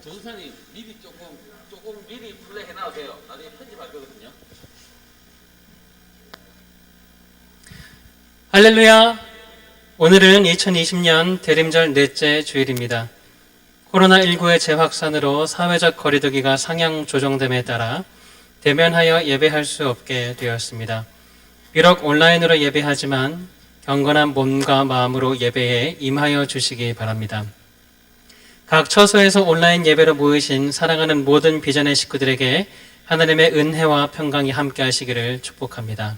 조수사님 미리 조금 미리 플레이 해놔도 돼요. 나중에 편집할 거거든요. 할렐루야! 오늘은 2020년 대림절 넷째 주일입니다. 코로나19의 재확산으로 사회적 거리두기가 상향 조정됨에 따라 대면하여 예배할 수 없게 되었습니다. 비록 온라인으로 예배하지만 경건한 몸과 마음으로 예배에 임하여 주시기 바랍니다. 각 처소에서 온라인 예배로 모이신 사랑하는 모든 비전의 식구들에게 하나님의 은혜와 평강이 함께 하시기를 축복합니다.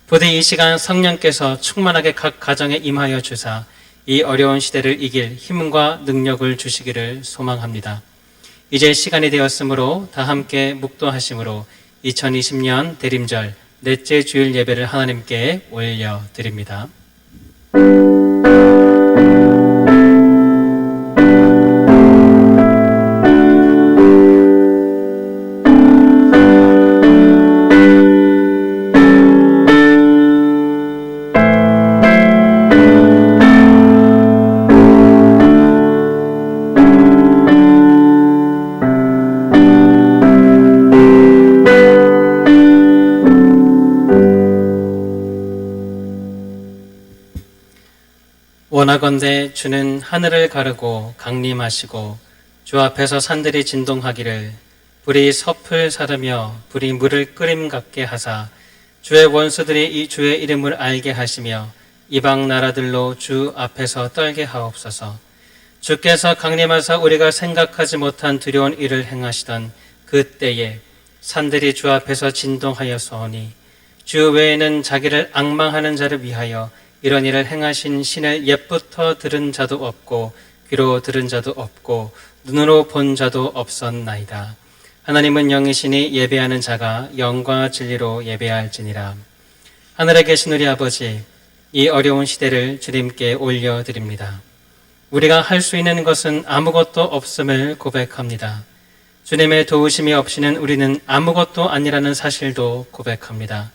부디 이 시간 성령께서 충만하게 각 가정에 임하여 주사 이 어려운 시대를 이길 힘과 능력을 주시기를 소망합니다. 이제 시간이 되었으므로 다 함께 묵도하심으로 2020년 대림절 넷째 주일 예배를 하나님께 올려드립니다. 원하건대 주는 하늘을 가르고 강림하시고 주 앞에서 산들이 진동하기를 불이 섭을 사르며 불이 물을 끓임 같게 하사 주의 원수들이 이 주의 이름을 알게 하시며 이방 나라들로 주 앞에서 떨게 하옵소서. 주께서 강림하사 우리가 생각하지 못한 두려운 일을 행하시던 그 때에 산들이 주 앞에서 진동하였사오니 주 외에는 자기를 앙망하는 자를 위하여 이런 일을 행하신 신을 옛부터 들은 자도 없고 귀로 들은 자도 없고 눈으로 본 자도 없었나이다. 하나님은 영이시니 예배하는 자가 영과 진리로 예배할지니라. 하늘에 계신 우리 아버지, 이 어려운 시대를 주님께 올려드립니다. 우리가 할 수 있는 것은 아무것도 없음을 고백합니다. 주님의 도우심이 없이는 우리는 아무것도 아니라는 사실도 고백합니다.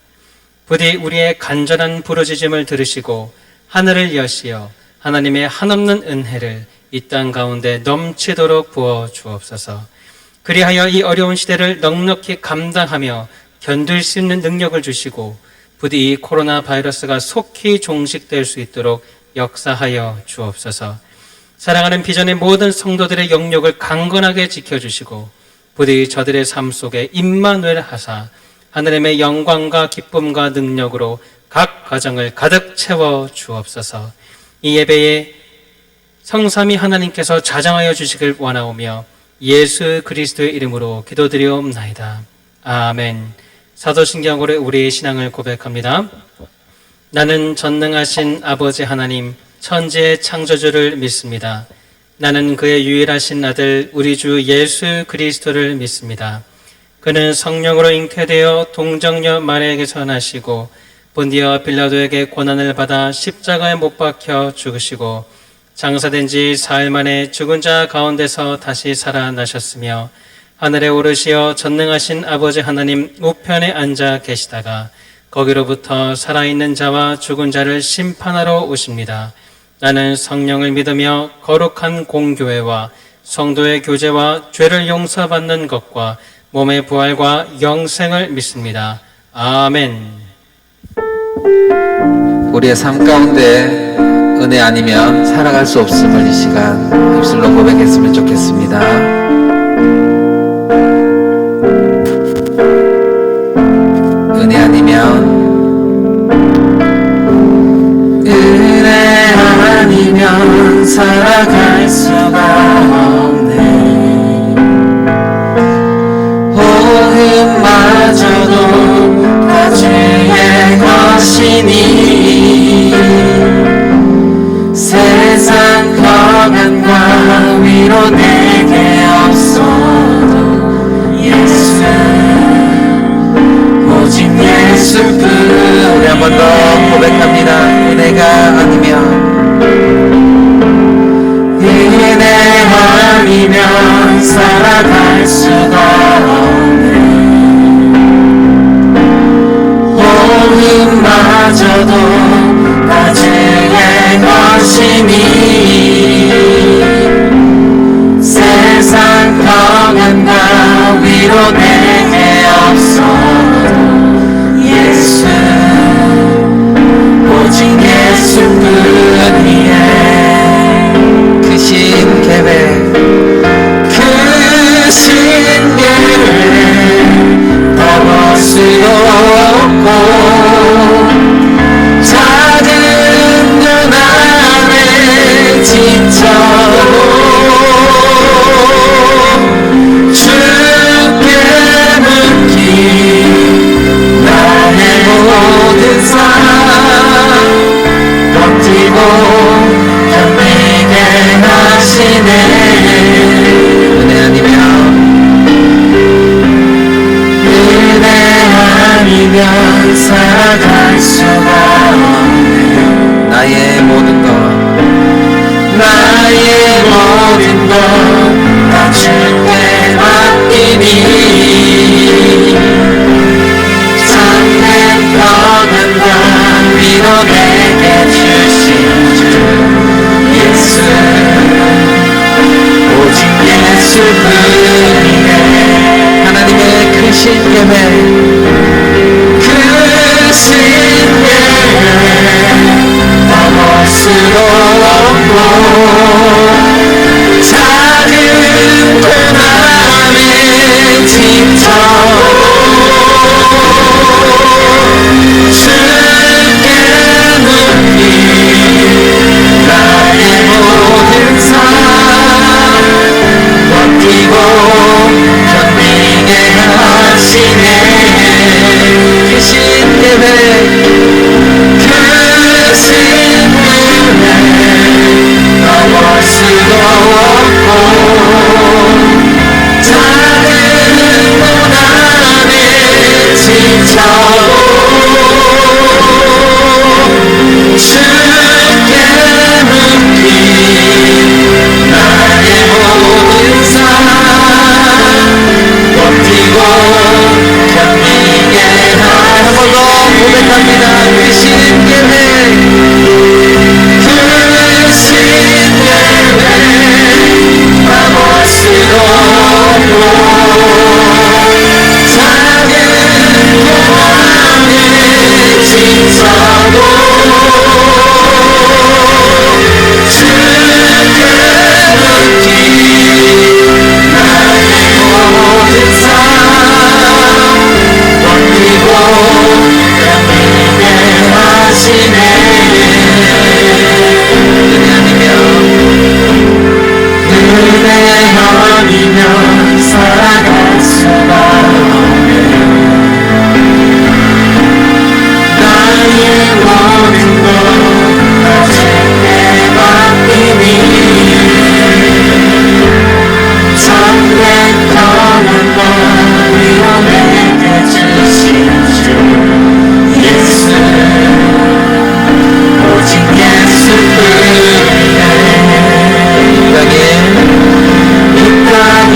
부디 우리의 간절한 부르짖음을 들으시고 하늘을 여시어 하나님의 한없는 은혜를 이 땅 가운데 넘치도록 부어 주옵소서. 그리하여 이 어려운 시대를 넉넉히 감당하며 견딜 수 있는 능력을 주시고 부디 이 코로나 바이러스가 속히 종식될 수 있도록 역사하여 주옵소서. 사랑하는 비전의 모든 성도들의 영역을 강건하게 지켜주시고 부디 저들의 삶 속에 임마누엘 하사 하나님의 영광과 기쁨과 능력으로 각 가정을 가득 채워 주옵소서. 이 예배에 성삼위 하나님께서 자장하여 주시길 원하오며 예수 그리스도의 이름으로 기도드리옵나이다. 아멘. 사도신경으로 우리의 신앙을 고백합니다. 나는 전능하신 아버지 하나님 천지의 창조주를 믿습니다. 나는 그의 유일하신 아들 우리 주 예수 그리스도를 믿습니다. 그는 성령으로 잉태되어 동정녀 마리아에게서 나시고 본디어 빌라도에게 고난을 받아 십자가에 못 박혀 죽으시고 장사된 지 사흘 만에 죽은 자 가운데서 다시 살아나셨으며 하늘에 오르시어 전능하신 아버지 하나님 우편에 앉아 계시다가 거기로부터 살아있는 자와 죽은 자를 심판하러 오십니다. 나는 성령을 믿으며 거룩한 공교회와 성도의 교제와 죄를 용서받는 것과 몸의 부활과 영생을 믿습니다. 아멘. 우리의 삶 가운데 은혜 아니면 살아갈 수 없음을 이 시간 입술로 고백했으면 좋겠습니다. 은혜 아니면 살아갈 수가 없네. 복음마저도 다 주의 것이니 세상 평안과 위로 내게 없어도 예수 오직 예수뿐. 우리 한 번 더 고백합니다. 은혜가 아니면 살아갈 수가 없네. 복음마저도 다 주의 것이니 세상 상처가 없네. 나의 모든 것 다 주께 맡기니 참된 평안과 위로 내게 주신 주 예수 오직 예수뿐이네. 하나님의 크신 계획 넘을 수도 없고 작은 고난에 지쳐 주께 묻기 나의 모든 삶 버티고 견디게 하시네. 크신 계획 넘을 수도 없고 작은 고난에 지쳐도 주께 묻기 나의 모든 삶 버티고 견디게 한 번 더 고백합니다. 크신 계획 넘을 수도 없고 작은 고난에 지쳐도 주께 묻기 나의 모든 삶 버티고 견디게 하시네. 은혜 아니면 살아갈 수가 없네. 나의 모든 것 주께 맡기니 참된 평안과 위로 내게 주신 주 예수 오직 예수뿐이네. 이 땅에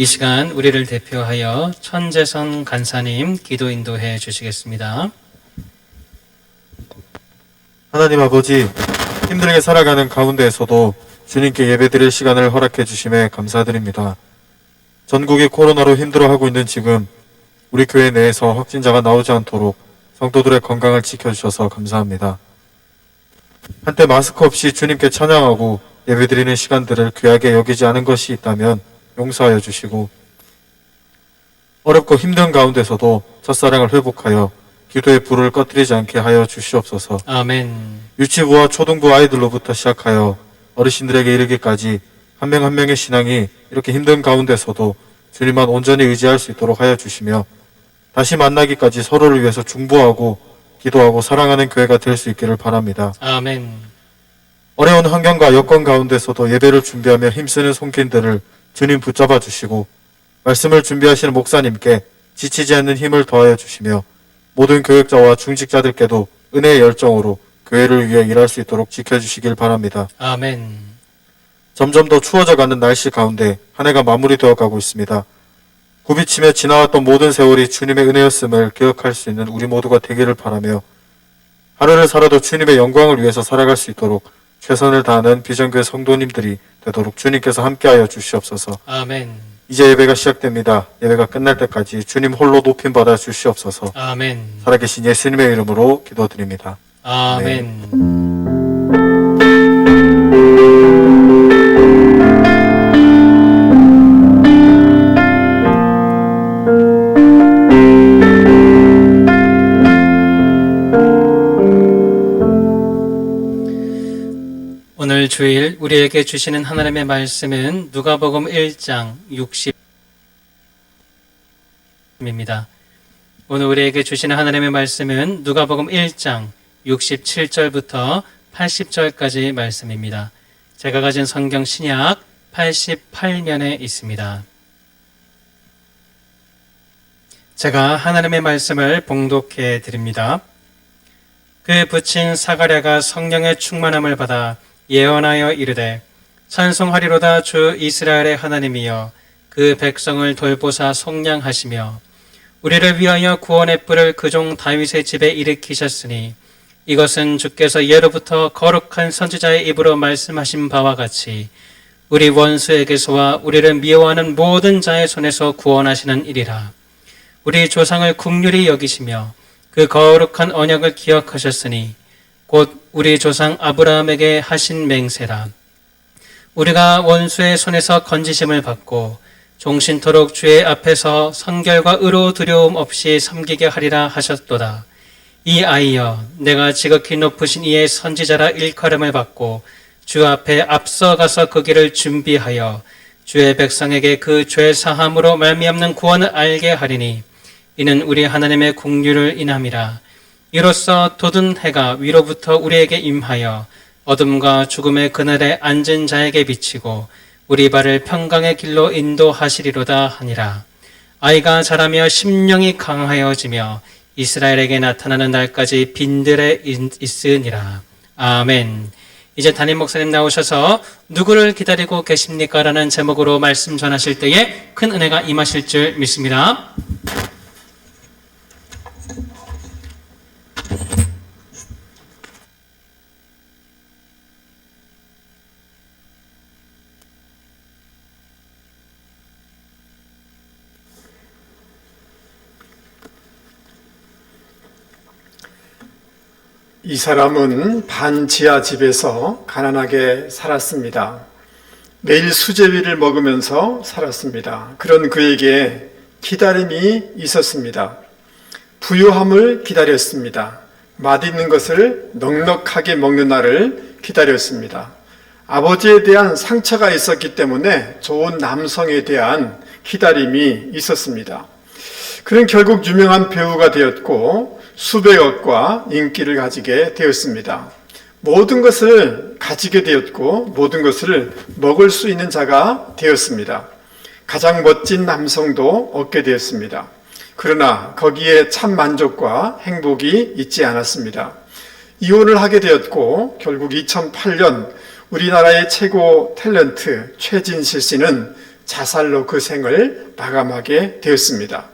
이 시간 우리를 대표하여 천재선 간사님 기도 인도해 주시겠습니다. 하나님 아버지, 힘들게 살아가는 가운데에서도 주님께 예배드릴 시간을 허락해 주심에 감사드립니다. 전국이 코로나로 힘들어하고 있는 지금 우리 교회 내에서 확진자가 나오지 않도록 성도들의 건강을 지켜주셔서 감사합니다. 한때 마스크 없이 주님께 찬양하고 예배드리는 시간들을 귀하게 여기지 않은 것이 있다면 용서하여 주시고, 어렵고 힘든 가운데서도 첫사랑을 회복하여 기도의 불을 꺼뜨리지 않게 하여 주시옵소서. 아멘. 유치부와 초등부 아이들로부터 시작하여 어르신들에게 이르기까지 한 명 한 명의 신앙이 이렇게 힘든 가운데서도 주님만 온전히 의지할 수 있도록 하여 주시며, 다시 만나기까지 서로를 위해서 중보하고 기도하고 사랑하는 교회가 될 수 있기를 바랍니다. 아멘. 어려운 환경과 여건 가운데서도 예배를 준비하며 힘쓰는 손길들을 주님 붙잡아 주시고, 말씀을 준비하시는 목사님께 지치지 않는 힘을 더하여 주시며, 모든 교역자와 중직자들께도 은혜의 열정으로 교회를 위해 일할 수 있도록 지켜주시길 바랍니다. 아멘. 점점 더 추워져가는 날씨 가운데 한 해가 마무리되어 가고 있습니다. 굽이치며 지나왔던 모든 세월이 주님의 은혜였음을 기억할 수 있는 우리 모두가 되기를 바라며, 하루를 살아도 주님의 영광을 위해서 살아갈 수 있도록 최선을 다하는 비전교회 성도님들이 되도록 주님께서 함께하여 주시옵소서. 아멘. 이제 예배가 시작됩니다. 예배가 끝날 때까지 주님 홀로 높임받아 주시옵소서. 아멘. 살아계신 예수님의 이름으로 기도드립니다. 아멘. 오늘 주일 우리에게 주시는 하나님의 말씀은 누가복음 1장 60입니다. 오늘 우리에게 주시는 하나님의 말씀은 누가복음 1장 67절부터 80절까지 말씀입니다. 제가 가진 성경 신약 88면에 있습니다. 제가 하나님의 말씀을 봉독해 드립니다. 그 부친 사가랴가 성령의 충만함을 받아 예언하여 이르되, 찬송하리로다 주 이스라엘의 하나님이여, 그 백성을 돌보사 속량하시며 우리를 위하여 구원의 뿔을 그 종 다윗의 집에 일으키셨으니, 이것은 주께서 예로부터 거룩한 선지자의 입으로 말씀하신 바와 같이 우리 원수에게서와 우리를 미워하는 모든 자의 손에서 구원하시는 일이라. 우리 조상을 긍휼히 여기시며 그 거룩한 언약을 기억하셨으니 곧 우리 조상 아브라함에게 하신 맹세라. 우리가 원수의 손에서 건지심을 받고 종신토록 주의 앞에서 선결과 의로 두려움 없이 섬기게 하리라 하셨도다. 이 아이여, 내가 지극히 높으신 이의 선지자라 일컬음을 받고 주 앞에 앞서가서 그 길을 준비하여 주의 백성에게 그 죄 사함으로 말미암는 구원을 알게 하리니, 이는 우리 하나님의 긍휼을 인함이라. 이로써 돋은 해가 위로부터 우리에게 임하여 어둠과 죽음의 그늘에 앉은 자에게 비치고 우리 발을 평강의 길로 인도하시리로다 하니라. 아이가 자라며 심령이 강하여지며 이스라엘에게 나타나는 날까지 빈들에 있으니라. 아멘. 이제 담임 목사님 나오셔서 누구를 기다리고 계십니까? 라는 제목으로 말씀 전하실 때에 큰 은혜가 임하실 줄 믿습니다. 이 사람은 반지하 집에서 가난하게 살았습니다. 매일 수제비를 먹으면서 살았습니다. 그런 그에게 기다림이 있었습니다. 부유함을 기다렸습니다. 맛있는 것을 넉넉하게 먹는 날을 기다렸습니다. 아버지에 대한 상처가 있었기 때문에 좋은 남성에 대한 기다림이 있었습니다. 그는 결국 유명한 배우가 되었고 수백억과 인기를 가지게 되었습니다. 모든 것을 가지게 되었고 모든 것을 먹을 수 있는 자가 되었습니다. 가장 멋진 남성도 얻게 되었습니다. 그러나 거기에 참 만족과 행복이 있지 않았습니다. 이혼을 하게 되었고 결국 2008년 우리나라의 최고 탤런트 최진실 씨는 자살로 그 생을 마감하게 되었습니다.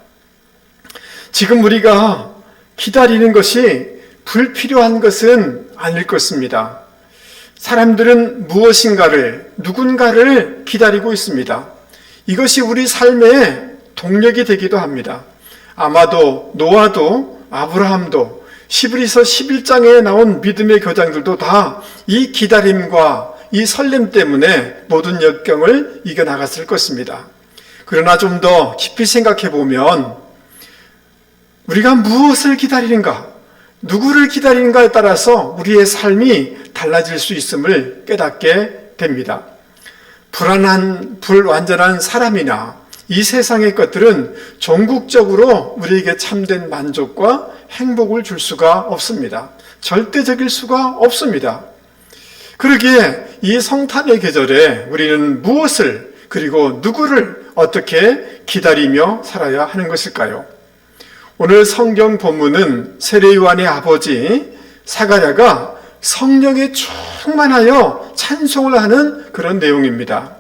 지금 우리가 기다리는 것이 불필요한 것은 아닐 것입니다. 사람들은 무엇인가를, 누군가를 기다리고 있습니다. 이것이 우리 삶의 동력이 되기도 합니다. 아마도 노아도 아브라함도 히브리서 11장에 나온 믿음의 교장들도 다 이 기다림과 이 설렘 때문에 모든 역경을 이겨나갔을 것입니다. 그러나 좀 더 깊이 생각해 보면 우리가 무엇을 기다리는가, 누구를 기다리는가에 따라서 우리의 삶이 달라질 수 있음을 깨닫게 됩니다. 불안한, 불완전한 사람이나 이 세상의 것들은 전국적으로 우리에게 참된 만족과 행복을 줄 수가 없습니다. 절대적일 수가 없습니다. 그러기에 이 성탄의 계절에 우리는 무엇을, 그리고 누구를 어떻게 기다리며 살아야 하는 것일까요? 오늘 성경 본문은 세례요한의 아버지 사가랴가 성령에 충만하여 찬송을 하는 그런 내용입니다.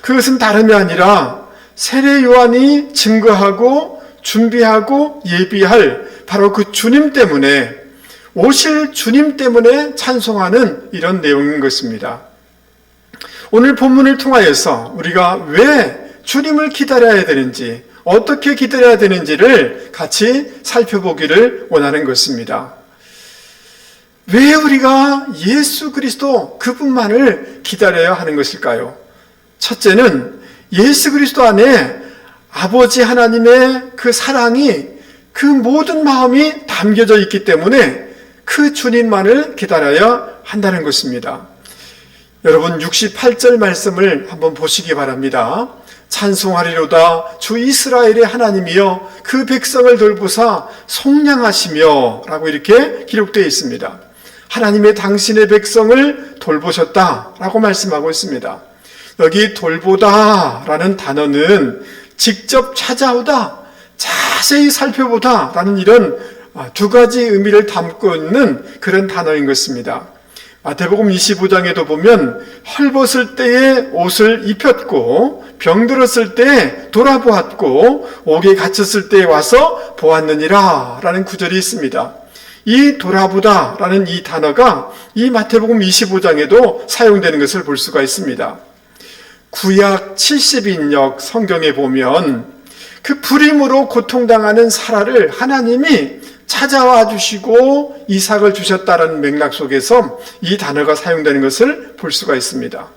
그것은 다름이 아니라 세례요한이 증거하고 준비하고 예비할 바로 그 주님 때문에, 오실 주님 때문에 찬송하는 이런 내용인 것입니다. 오늘 본문을 통하여서 우리가 왜 주님을 기다려야 되는지, 어떻게 기다려야 되는지를 같이 살펴보기를 원하는 것입니다. 왜 우리가 예수 그리스도 그분만을 기다려야 하는 것일까요? 첫째는 예수 그리스도 안에 아버지 하나님의 그 사랑이, 그 모든 마음이 담겨져 있기 때문에 그 주님만을 기다려야 한다는 것입니다. 여러분 68절 말씀을 한번 보시기 바랍니다. 찬송하리로다 주 이스라엘의 하나님이여 그 백성을 돌보사 속량하시며 라고 이렇게 기록되어 있습니다. 하나님의 당신의 백성을 돌보셨다 라고 말씀하고 있습니다. 여기 돌보다 라는 단어는 직접 찾아오다, 자세히 살펴보다 라는 이런 두 가지 의미를 담고 있는 그런 단어인 것입니다. 마태복음 25장에도 보면 헐벗을 때에 옷을 입혔고 병들었을 때에 돌아보았고 옥에 갇혔을 때에 와서 보았느니라 라는 구절이 있습니다. 이 돌아보다 라는 이 단어가 이 마태복음 25장에도 사용되는 것을 볼 수가 있습니다. 구약 70인역 성경에 보면 그 불임으로 고통당하는 사라를 하나님이 찾아와 주시고 이삭을 주셨다라는 맥락 속에서 이 단어가 사용되는 것을 볼 수가 있습니다.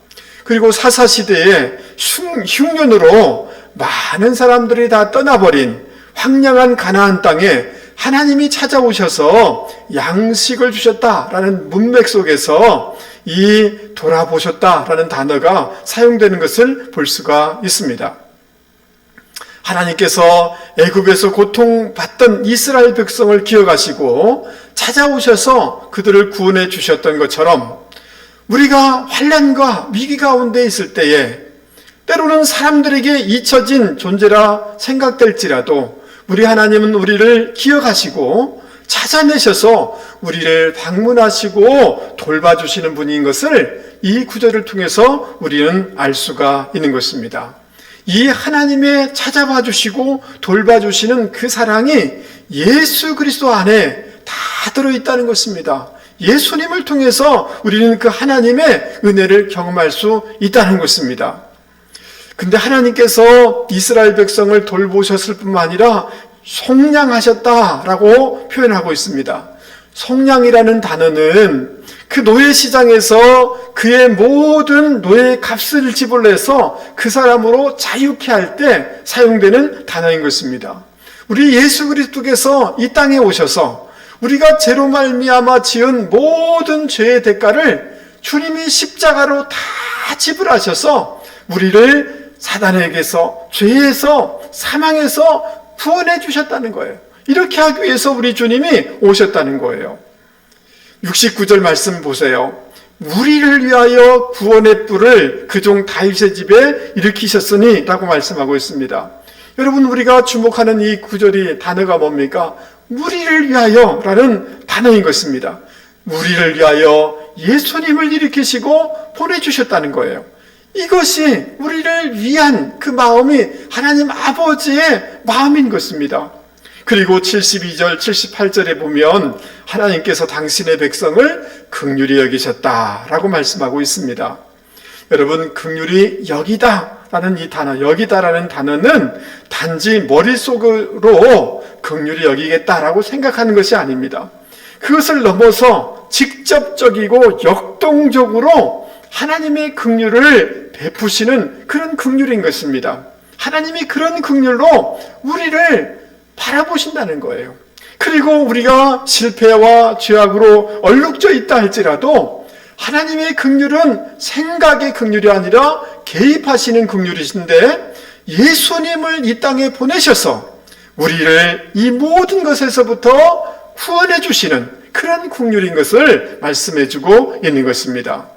그리고 사사시대에 흉년으로 많은 사람들이 다 떠나버린 황량한 가나안 땅에 하나님이 찾아오셔서 양식을 주셨다라는 문맥 속에서 이 돌아보셨다라는 단어가 사용되는 것을 볼 수가 있습니다. 하나님께서 애굽에서 고통받던 이스라엘 백성을 기억하시고 찾아오셔서 그들을 구원해 주셨던 것처럼 우리가 환난과 위기 가운데 있을 때에 때로는 사람들에게 잊혀진 존재라 생각될지라도 우리 하나님은 우리를 기억하시고 찾아내셔서 우리를 방문하시고 돌봐주시는 분인 것을 이 구절을 통해서 우리는 알 수가 있는 것입니다. 이 하나님의 찾아봐 주시고 돌봐주시는 그 사랑이 예수 그리스도 안에 다 들어있다는 것입니다. 예수님을 통해서 우리는 그 하나님의 은혜를 경험할 수 있다는 것입니다. 근데 하나님께서 이스라엘 백성을 돌보셨을 뿐만 아니라 속량하셨다라고 표현하고 있습니다. 속량이라는 단어는 그 노예 시장에서 그의 모든 노예 값을 지불해서 그 사람으로 자유케 할 때 사용되는 단어인 것입니다. 우리 예수 그리스도께서 이 땅에 오셔서 우리가 죄로 말미암아 지은 모든 죄의 대가를 주님이 십자가로 다 지불하셔서 우리를 사단에게서, 죄에서, 사망에서 구원해 주셨다는 거예요. 이렇게 하기 위해서 우리 주님이 오셨다는 거예요. 69절 말씀 보세요. 우리를 위하여 구원의 뿔을 그종 다윗의 집에 일으키셨으니 라고 말씀하고 있습니다. 여러분, 우리가 주목하는 이 구절이 단어가 뭡니까? 우리를 위하여 라는 단어인 것입니다. 우리를 위하여 예수님을 일으키시고 보내주셨다는 거예요. 이것이 우리를 위한 그 마음이 하나님 아버지의 마음인 것입니다. 그리고 72절, 78절에 보면 하나님께서 당신의 백성을 긍휼히 여기셨다라고 말씀하고 있습니다. 여러분, 긍휼히 여기다라는 이 단어, 여기다라는 단어는 단지 머릿속으로 긍휼히 여기겠다라고 생각하는 것이 아닙니다. 그것을 넘어서 직접적이고 역동적으로 하나님의 긍휼을 베푸시는 그런 긍휼인 것입니다. 하나님이 그런 긍휼로 우리를 바라보신다는 거예요. 그리고 우리가 실패와 죄악으로 얼룩져 있다 할지라도 하나님의 긍휼은 생각의 긍휼이 아니라 개입하시는 긍휼이신데 예수님을 이 땅에 보내셔서 우리를 이 모든 것에서부터 구원해 주시는 그런 긍휼인 것을 말씀해 주고 있는 것입니다.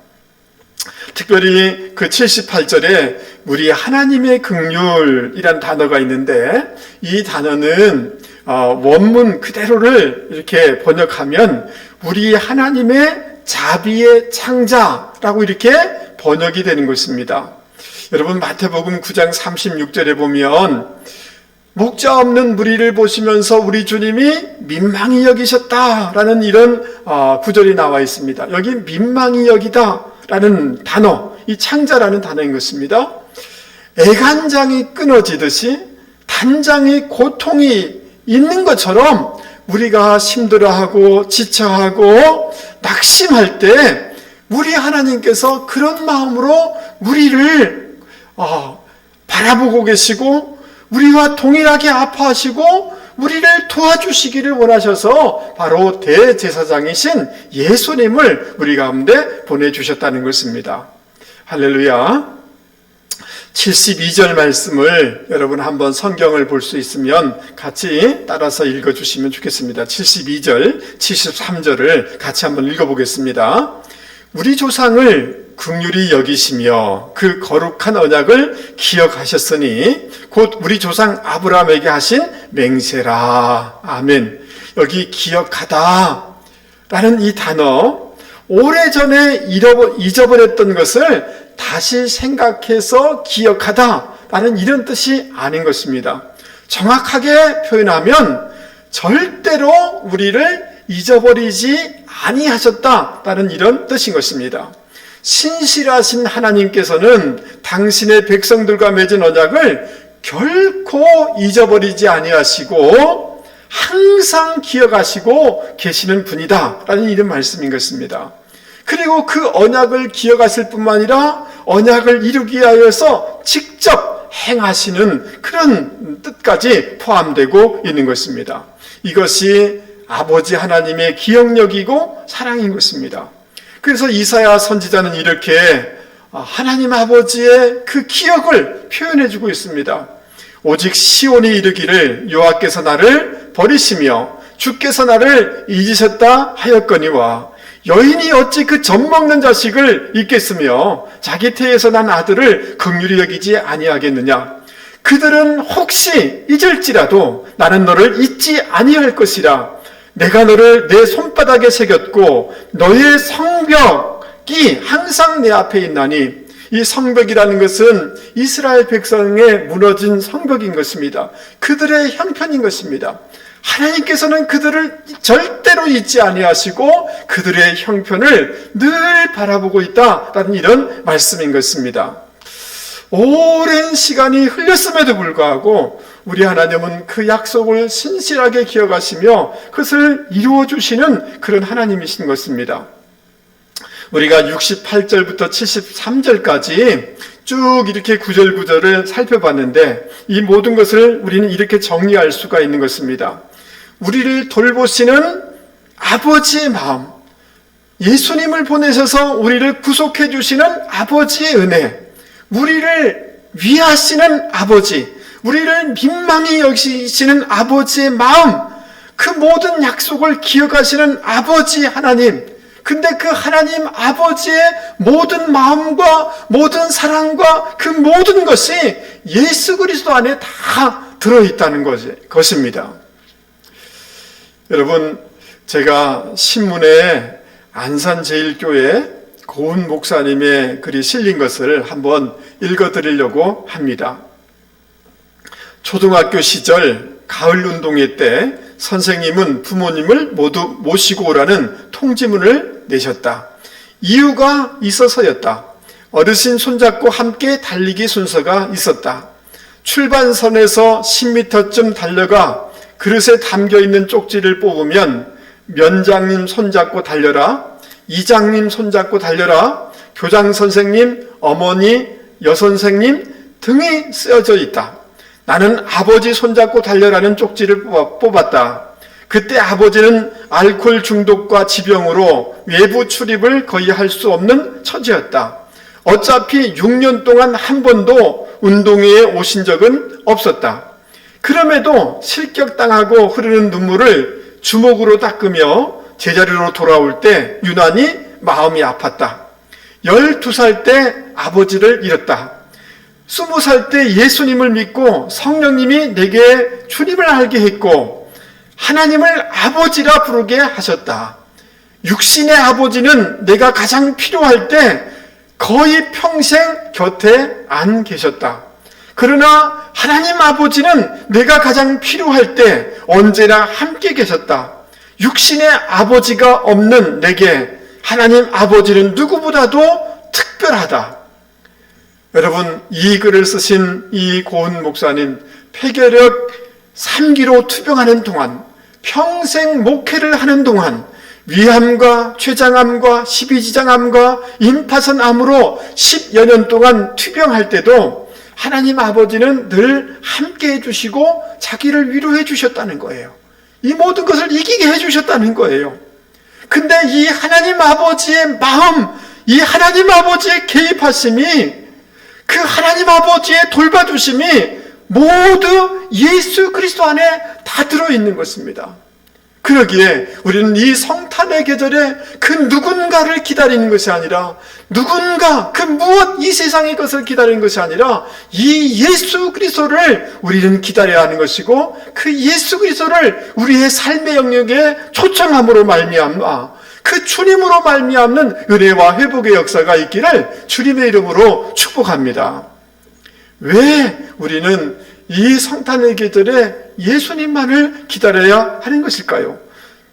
특별히 그 78절에 우리 하나님의 긍휼이란 단어가 있는데 이 단어는 원문 그대로를 이렇게 번역하면 우리 하나님의 자비의 창자라고 이렇게 번역이 되는 것입니다. 여러분, 마태복음 9장 36절에 보면 목자 없는 무리를 보시면서 우리 주님이 민망히 여기셨다라는 이런 구절이 나와 있습니다. 여기 민망히 여기다라는 단어, 이 창자라는 단어인 것입니다. 애간장이 끊어지듯이 단장의 고통이 있는 것처럼 우리가 힘들어하고 지쳐하고 낙심할 때 우리 하나님께서 그런 마음으로 우리를 바라보고 계시고 우리와 동일하게 아파하시고 우리를 도와주시기를 원하셔서 바로 대제사장이신 예수님을 우리 가운데 보내주셨다는 것입니다. 할렐루야. 72절 말씀을 여러분 한번 성경을 볼 수 있으면 같이 따라서 읽어주시면 좋겠습니다. 72절, 73절을 같이 한번 읽어보겠습니다. 우리 조상을 긍휼히 여기시며 그 거룩한 언약을 기억하셨으니 곧 우리 조상 아브라함에게 하신 맹세라. 아멘. 여기 기억하다 라는 이 단어, 오래전에 잊어버렸던 것을 다시 생각해서 기억하다 라는 이런 뜻이 아닌 것입니다. 정확하게 표현하면 절대로 우리를 잊어버리지 아니하셨다라는 이런 뜻인 것입니다. 신실하신 하나님께서는 당신의 백성들과 맺은 언약을 결코 잊어버리지 아니하시고 항상 기억하시고 계시는 분이다라는 이런 말씀인 것입니다. 그리고 그 언약을 기억하실 뿐만 아니라 언약을 이루기 위하여서 직접 행하시는 그런 뜻까지 포함되고 있는 것입니다. 이것이 아버지 하나님의 기억력이고 사랑인 것입니다. 그래서 이사야 선지자는 이렇게 하나님 아버지의 그 기억을 표현해 주고 있습니다. 오직 시온이 이르기를 여호와께서 나를 버리시며 주께서 나를 잊으셨다 하였거니와 여인이 어찌 그 젖먹는 자식을 잊겠으며 자기 태에서 난 아들을 긍휼히 여기지 아니하겠느냐. 그들은 혹시 잊을지라도 나는 너를 잊지 아니할 것이라. 내가 너를 내 손바닥에 새겼고 너의 성벽이 항상 내 앞에 있나니. 이 성벽이라는 것은 이스라엘 백성의 무너진 성벽인 것입니다. 그들의 형편인 것입니다. 하나님께서는 그들을 절대로 잊지 아니하시고 그들의 형편을 늘 바라보고 있다라는 이런 말씀인 것입니다. 오랜 시간이 흘렸음에도 불구하고 우리 하나님은 그 약속을 신실하게 기억하시며 그것을 이루어 주시는 그런 하나님이신 것입니다. 우리가 68절부터 73절까지 쭉 이렇게 구절구절을 살펴봤는데 이 모든 것을 우리는 이렇게 정리할 수가 있는 것입니다. 우리를 돌보시는 아버지의 마음, 예수님을 보내셔서 우리를 구속해 주시는 아버지의 은혜, 우리를 위하시는 아버지, 우리를 민망히 여기시는 아버지의 마음, 그 모든 약속을 기억하시는 아버지 하나님. 근데 그 하나님 아버지의 모든 마음과 모든 사랑과 그 모든 것이 예수 그리스도 안에 다 들어있다는 것입니다. 여러분, 제가 신문에 안산제일교회 고은 목사님의 글이 실린 것을 한번 읽어드리려고 합니다. 초등학교 시절 가을 운동회 때 선생님은 부모님을 모두 모시고 오라는 통지문을 내셨다. 이유가 있어서였다. 어르신 손잡고 함께 달리기 순서가 있었다. 출발선에서 10m쯤 달려가 그릇에 담겨있는 쪽지를 뽑으면 면장님 손잡고 달려라, 이장님 손잡고 달려라, 교장 선생님, 어머니, 여선생님 등이 쓰여져 있다. 나는 아버지 손잡고 달려라는 쪽지를 뽑았다. 그때 아버지는 알코올 중독과 지병으로 외부 출입을 거의 할 수 없는 처지였다. 어차피 6년 동안 한 번도 운동회에 오신 적은 없었다. 그럼에도 실격당하고 흐르는 눈물을 주먹으로 닦으며 제자리로 돌아올 때 유난히 마음이 아팠다. 12살 때 아버지를 잃었다. 20살 때 예수님을 믿고 성령님이 내게 주님을 알게 했고 하나님을 아버지라 부르게 하셨다. 육신의 아버지는 내가 가장 필요할 때 거의 평생 곁에 안 계셨다. 그러나 하나님 아버지는 내가 가장 필요할 때 언제나 함께 계셨다. 육신의 아버지가 없는 내게 하나님 아버지는 누구보다도 특별하다. 여러분, 이 글을 쓰신 이 고은 목사님, 폐결핵 3기로 투병하는 동안, 평생 목회를 하는 동안 위암과 췌장암과 십이지장암과 임파선암으로 10여 년 동안 투병할 때도 하나님 아버지는 늘 함께 해주시고 자기를 위로해 주셨다는 거예요. 이 모든 것을 이기게 해주셨다는 거예요. 근데 이 하나님 아버지의 마음, 이 하나님 아버지의 개입하심이, 그 하나님 아버지의 돌봐주심이 모두 예수 그리스도 안에 다 들어있는 것입니다. 그러기에 우리는 이 성탄의 계절에 그 누군가를 기다리는 것이 아니라, 누군가 그 무엇 이 세상의 것을 기다리는 것이 아니라 이 예수 그리스도를 우리는 기다려야 하는 것이고, 그 예수 그리스도를 우리의 삶의 영역에 초청함으로 말미암아 그 주님으로 말미암는 은혜와 회복의 역사가 있기를 주님의 이름으로 축복합니다. 왜 우리는 이 성탄의 계절에 예수님만을 기다려야 하는 것일까요?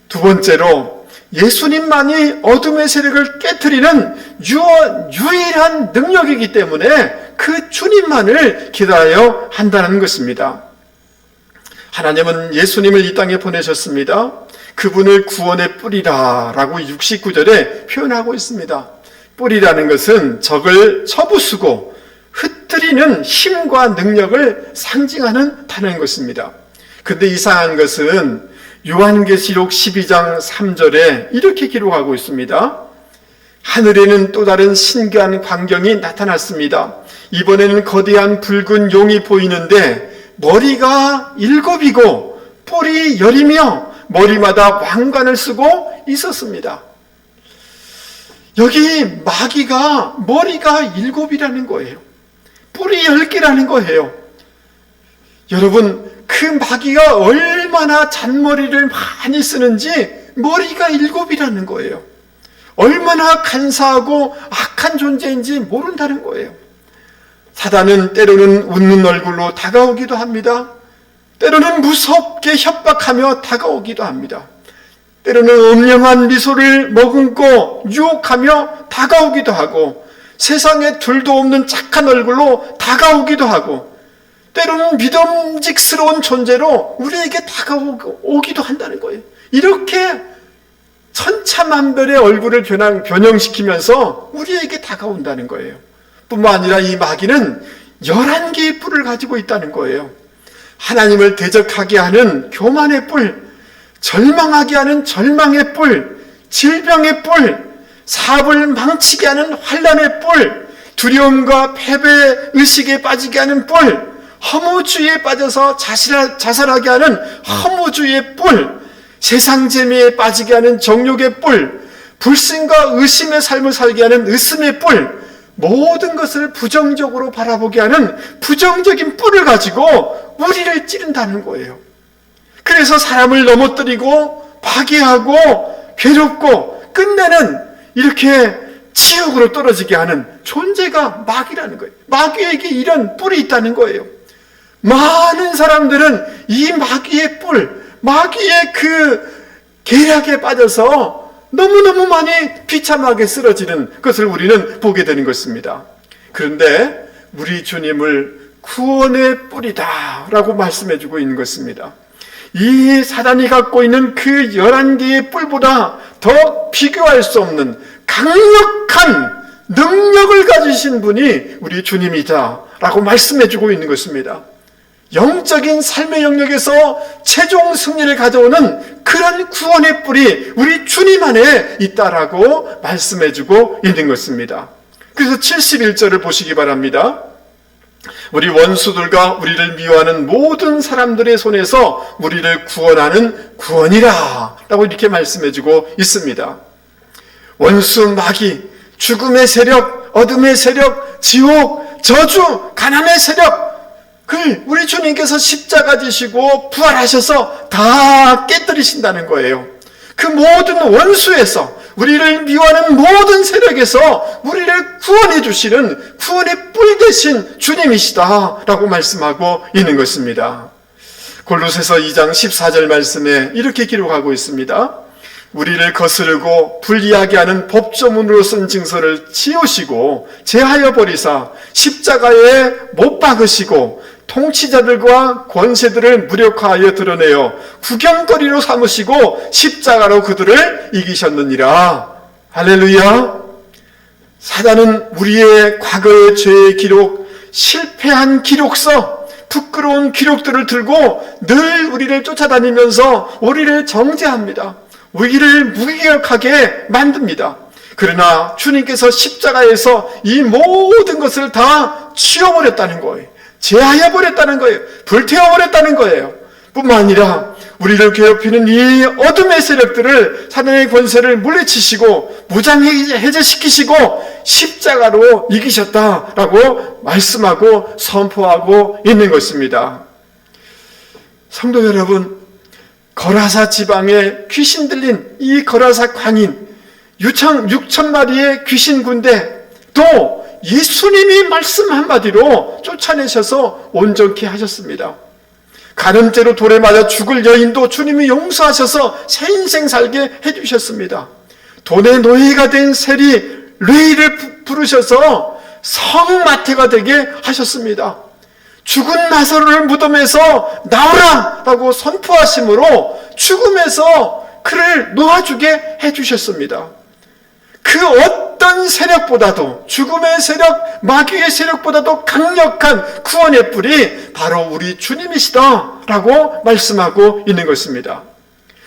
두 번째로, 예수님만이 어둠의 세력을 깨트리는 유일한 능력이기 때문에 그 주님만을 기다려야 한다는 것입니다. 하나님은 예수님을 이 땅에 보내셨습니다. 그분을 구원의 뿌리라 라고 69절에 표현하고 있습니다. 뿌리라는 것은 적을 쳐부수고 흩뜨리는 힘과 능력을 상징하는 단어인 것입니다. 근데 이상한 것은 요한계시록 12장 3절에 이렇게 기록하고 있습니다. 하늘에는 또 다른 신기한 광경이 나타났습니다. 이번에는 거대한 붉은 용이 보이는데 머리가 7이고 뿔이 10이며 머리마다 왕관을 쓰고 있었습니다. 여기 마귀가 머리가 7이라는 거예요. 뿔이 10개라는 거예요. 여러분, 그 마귀가 얼마나 잔머리를 많이 쓰는지 머리가 7이라는 거예요. 얼마나 간사하고 악한 존재인지 모른다는 거예요. 사단은 때로는 웃는 얼굴로 다가오기도 합니다. 때로는 무섭게 협박하며 다가오기도 합니다. 때로는 음령한 미소를 머금고 유혹하며 다가오기도 하고, 세상에 둘도 없는 착한 얼굴로 다가오기도 하고, 때로는 믿음직스러운 존재로 우리에게 다가오기도 한다는 거예요. 이렇게 천차만별의 얼굴을 변형시키면서 우리에게 다가온다는 거예요. 뿐만 아니라 이 마귀는 11개의 뿔을 가지고 있다는 거예요. 하나님을 대적하게 하는 교만의 뿔, 절망하게 하는 절망의 뿔, 질병의 뿔, 사업을 망치게 하는 환난의 뿔, 두려움과 패배 의식에 빠지게 하는 뿔, 허무주의에 빠져서 자살하게 하는 허무주의의 뿔, 세상 재미에 빠지게 하는 정욕의 뿔, 불신과 의심의 삶을 살게 하는 의심의 뿔, 모든 것을 부정적으로 바라보게 하는 부정적인 뿔을 가지고 우리를 찌른다는 거예요. 그래서 사람을 넘어뜨리고 파괴하고 괴롭고 끝내는 이렇게 지옥으로 떨어지게 하는 존재가 마귀라는 거예요. 마귀에게 이런 뿔이 있다는 거예요. 많은 사람들은 이 마귀의 뿔, 마귀의 그 계략에 빠져서 너무너무 많이 비참하게 쓰러지는 것을 우리는 보게 되는 것입니다. 그런데 우리 주님을 구원의 뿔이다 라고 말씀해주고 있는 것입니다. 이 사단이 갖고 있는 그 11개의 뿔보다 더 비교할 수 없는 강력한 능력을 가지신 분이 우리 주님이다 라고 말씀해주고 있는 것입니다. 영적인 삶의 영역에서 최종 승리를 가져오는 그런 구원의 뿔이 우리 주님 안에 있다라고 말씀해주고 있는 것입니다. 그래서 71절을 보시기 바랍니다. 우리 원수들과 우리를 미워하는 모든 사람들의 손에서 우리를 구원하는 구원이라 라고 이렇게 말씀해주고 있습니다. 원수 마귀, 죽음의 세력, 어둠의 세력, 지옥, 저주, 가난의 세력, 그 우리 주님께서 십자가 지시고 부활하셔서 다 깨뜨리신다는 거예요. 그 모든 원수에서, 우리를 미워하는 모든 세력에서 우리를 구원해 주시는 구원의 뿔 되신 주님이시다라고 말씀하고 있는 것입니다. 골로새서 2장 14절 말씀에 이렇게 기록하고 있습니다. 우리를 거스르고 불리하게 하는 법조문으로 쓴 증서를 지우시고 제하여 버리사 십자가에 못 박으시고 통치자들과 권세들을 무력화하여 드러내어 구경거리로 삼으시고 십자가로 그들을 이기셨느니라. 할렐루야. 사단은 우리의 과거의 죄의 기록, 실패한 기록서, 부끄러운 기록들을 들고 늘 우리를 쫓아다니면서 우리를 정죄합니다. 우리를 무기력하게 만듭니다. 그러나 주님께서 십자가에서 이 모든 것을 다 치워버렸다는 거예요. 제하여버렸다는 거예요. 불태워버렸다는 거예요. 뿐만 아니라 우리를 괴롭히는 이 어둠의 세력들을, 사단의 권세를 물리치시고 무장해제시키시고 십자가로 이기셨다라고 말씀하고 선포하고 있는 것입니다. 성도 여러분, 거라사 지방에 귀신 들린 이 거라사 광인 6천 마리의 귀신 군대, 또 예수님이 말씀 한마디로 쫓아내셔서 온전케 하셨습니다. 가늠죄로 돌에 맞아 죽을 여인도 주님이 용서하셔서 새 인생 살게 해주셨습니다. 돈의 노예가 된 세리 레이를 부르셔서 성마태가 되게 하셨습니다. 죽은 나사로를 무덤에서 나오라 라고 선포하심으로 죽음에서 그를 놓아주게 해주셨습니다. 그 어떤 세력보다도, 죽음의 세력, 마귀의 세력보다도 강력한 구원의 뿔이 바로 우리 주님이시다라고 말씀하고 있는 것입니다.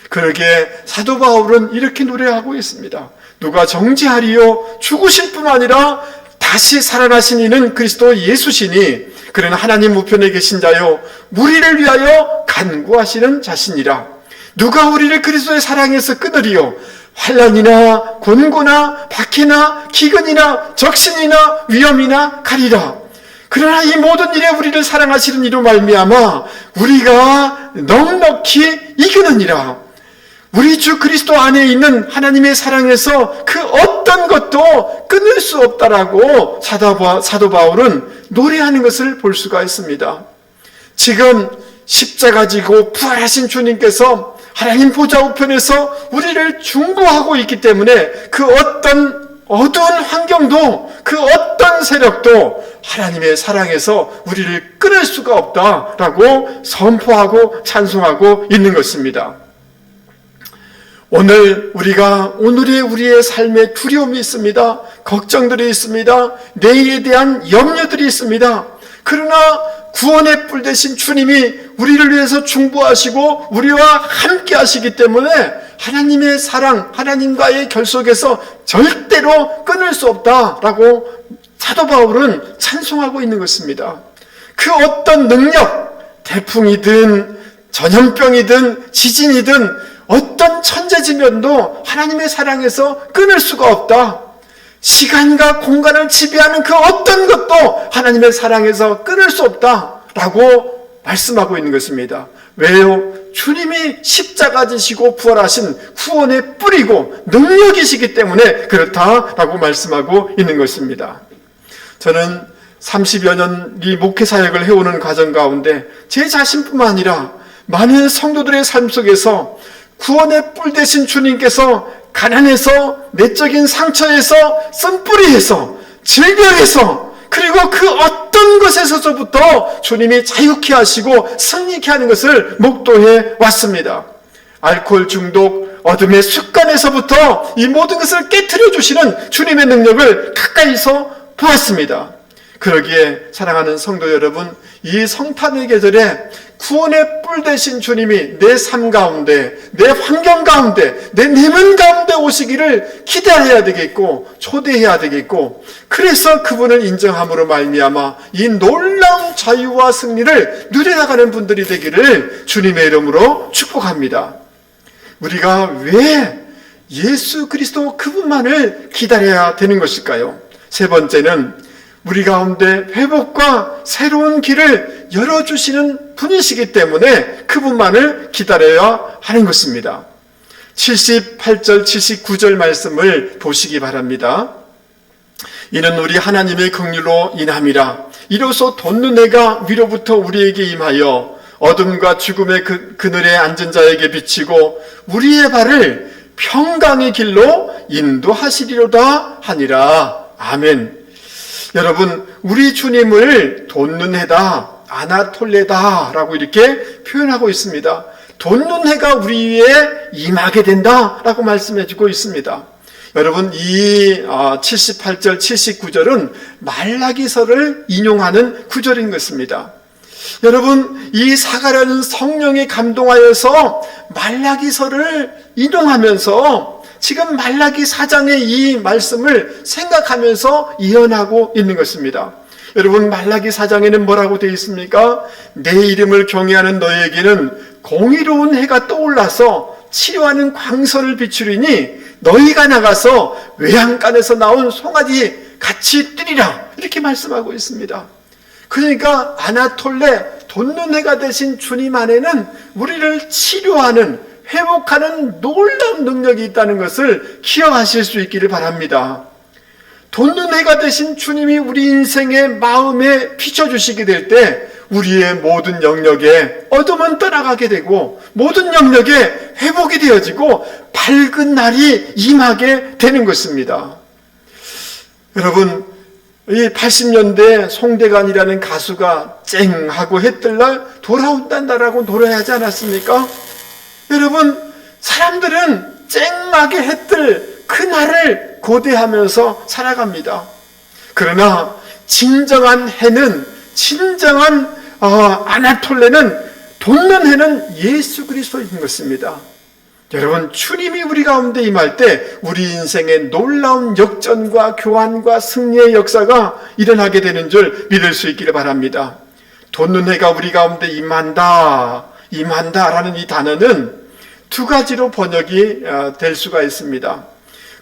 그러기에 사도 바울은 이렇게 노래하고 있습니다. 누가 정죄하리요? 죽으실 뿐 아니라 다시 살아나신 이는 그리스도 예수시니 그는 하나님 우편에 계신 자요 우리를 위하여 간구하시는 자신이라. 누가 우리를 그리스도의 사랑에서 끊으리요? 환난이나 곤고나 박해나 기근이나 적신이나 위험이나 가리라. 그러나 이 모든 일에 우리를 사랑하시는 이로 말미암아 우리가 넉넉히 이기느니라. 우리 주 그리스도 안에 있는 하나님의 사랑에서 그 어떤 것도 끊을 수 없다라고 사도 바울은 노래하는 것을 볼 수가 있습니다. 지금 십자가 지고 부활하신 주님께서 하나님 보좌 우편에서 우리를 중보하고 있기 때문에 그 어떤 어두운 환경도, 그 어떤 세력도 하나님의 사랑에서 우리를 끊을 수가 없다라고 선포하고 찬송하고 있는 것입니다. 오늘 우리의 삶에 두려움이 있습니다. 걱정들이 있습니다. 내일에 대한 염려들이 있습니다. 그러나 구원의 뿔 되신 주님이 우리를 위해서 중보하시고 우리와 함께 하시기 때문에 하나님의 사랑, 하나님과의 결속에서 절대로 끊을 수 없다라고 사도 바울은 찬송하고 있는 것입니다. 그 어떤 능력, 태풍이든 전염병이든 지진이든 어떤 천재지변도 하나님의 사랑에서 끊을 수가 없다. 시간과 공간을 지배하는 그 어떤 것도 하나님의 사랑에서 끊을 수 없다라고 말씀하고 있는 것입니다. 왜요? 주님이 십자가 지시고 부활하신 구원의 뿌리고 능력이시기 때문에 그렇다라고 말씀하고 있는 것입니다. 저는 30여 년이 목회 사역을 해오는 과정 가운데 제 자신뿐만 아니라 많은 성도들의 삶 속에서 구원의 뿔 되신 주님께서 가난에서, 내적인 상처에서, 쓴뿌리에서, 질병에서, 그리고 그 어떤 것에서부터 주님이 자유케 하시고 승리케 하는 것을 목도해 왔습니다. 알코올 중독, 어둠의 습관에서부터 이 모든 것을 깨트려 주시는 주님의 능력을 가까이서 보았습니다. 그러기에 사랑하는 성도 여러분, 이 성탄의 계절에 구원의 뿔 되신 주님이 내 삶 가운데, 내 환경 가운데, 내 내면 가운데 오시기를 기대해야 되겠고 초대해야 되겠고, 그래서 그분을 인정함으로 말미암아 이 놀라운 자유와 승리를 누려나가는 분들이 되기를 주님의 이름으로 축복합니다. 우리가 왜 예수 그리스도 그분만을 기다려야 되는 것일까요? 세 번째는 우리 가운데 회복과 새로운 길을 열어주시는 분이시기 때문에 그분만을 기다려야 하는 것입니다. 78절, 79절 말씀을 보시기 바랍니다. 이는 우리 하나님의 긍휼로 인함이라. 이로써 돋는 해가 위로부터 우리에게 임하여 어둠과 죽음의 그늘에 앉은 자에게 비치고 우리의 발을 평강의 길로 인도하시리로다 하니라. 아멘. 여러분, 우리 주님을 돋는 해다, 아나톨레다 라고 이렇게 표현하고 있습니다. 돋는 해가 우리 위에 임하게 된다 라고 말씀해 주고 있습니다. 여러분, 이 78절, 79절은 말라기서를 인용하는 구절인 것입니다. 여러분, 이 사가랴는 성령에 감동하여서 말라기서를 인용하면서 지금 말라기 4장의 이 말씀을 생각하면서 예언하고 있는 것입니다. 여러분, 말라기 4장에는 뭐라고 되어 있습니까? 내 이름을 경외하는 너희에게는 공의로운 해가 떠올라서 치료하는 광선을 비추리니 너희가 나가서 외양간에서 나온 송아지 같이 뛰리라. 이렇게 말씀하고 있습니다. 그러니까 아나톨레, 돋는 해가 되신 주님 안에는 우리를 치료하는, 회복하는 놀라운 능력이 있다는 것을 기억하실 수 있기를 바랍니다. 돋는 해가 되신 주님이 우리 인생의 마음에 비춰주시게 될 때 우리의 모든 영역에 어둠은 떠나가게 되고 모든 영역에 회복이 되어지고 밝은 날이 임하게 되는 것입니다. 여러분, 이 80년대 송대관이라는 가수가 쨍 하고 해 뜰 날 돌아온단다라고 노래하지 않았습니까? 여러분, 사람들은 쨍하게 해 뜰 그 날을 고대하면서 살아갑니다. 그러나 진정한 해는, 진정한 아나톨레는, 돋는 해는 예수 그리스도인 것입니다. 여러분, 주님이 우리 가운데 임할 때 우리 인생의 놀라운 역전과 교환과 승리의 역사가 일어나게 되는 줄 믿을 수 있기를 바랍니다. 돋는 해가 우리 가운데 임한다, 임한다라는 이 단어는 두 가지로 번역이 될 수가 있습니다.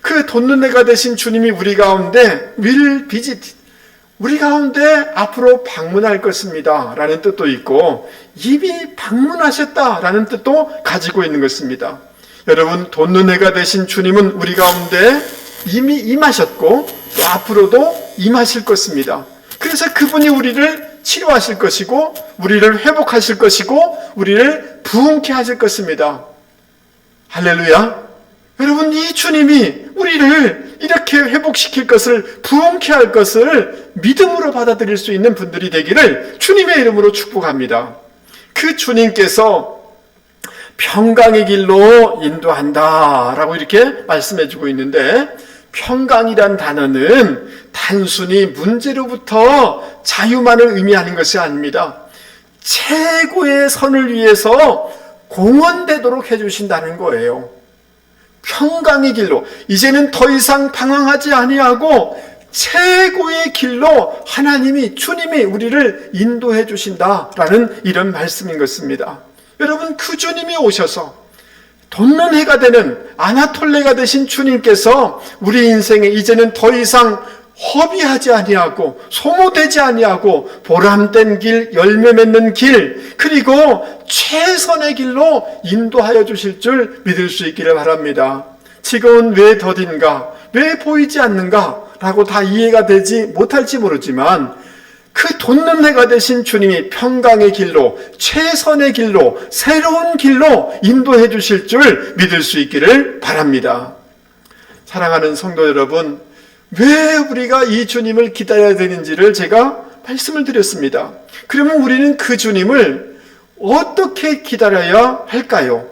그 돋는 해가 되신 주님이 우리 가운데 will visit, 우리 가운데 앞으로 방문할 것입니다 라는 뜻도 있고 이미 방문하셨다라는 뜻도 가지고 있는 것입니다. 여러분, 돋는 해가 되신 주님은 우리 가운데 이미 임하셨고 또 앞으로도 임하실 것입니다. 그래서 그분이 우리를 치료하실 것이고 우리를 회복하실 것이고 우리를 부흥케 하실 것입니다. 할렐루야. 여러분, 이 주님이 우리를 이렇게 회복시킬 것을, 부흥케 할 것을 믿음으로 받아들일 수 있는 분들이 되기를 주님의 이름으로 축복합니다. 그 주님께서 평강의 길로 인도한다 라고 이렇게 말씀해 주고 있는데, 평강이란 단어는 단순히 문제로부터 자유만을 의미하는 것이 아닙니다. 최고의 선을 위해서 공헌되도록 해주신다는 거예요. 평강의 길로, 이제는 더 이상 방황하지 아니하고 최고의 길로 하나님이, 주님이 우리를 인도해 주신다라는 이런 말씀인 것입니다. 여러분, 그 주님이 오셔서 돋는 해가 되는 아나톨레가 되신 주님께서 우리 인생에 이제는 더 이상 허비하지 아니하고 소모되지 아니하고 보람된 길, 열매 맺는 길, 그리고 최선의 길로 인도하여 주실 줄 믿을 수 있기를 바랍니다. 지금은 왜 더딘가, 왜 보이지 않는가 라고 다 이해가 되지 못할지 모르지만 그 돋는 해가 되신 주님이 평강의 길로, 최선의 길로, 새로운 길로 인도해 주실 줄 믿을 수 있기를 바랍니다. 사랑하는 성도 여러분, 왜 우리가 이 주님을 기다려야 되는지를 제가 말씀을 드렸습니다. 그러면 우리는 그 주님을 어떻게 기다려야 할까요?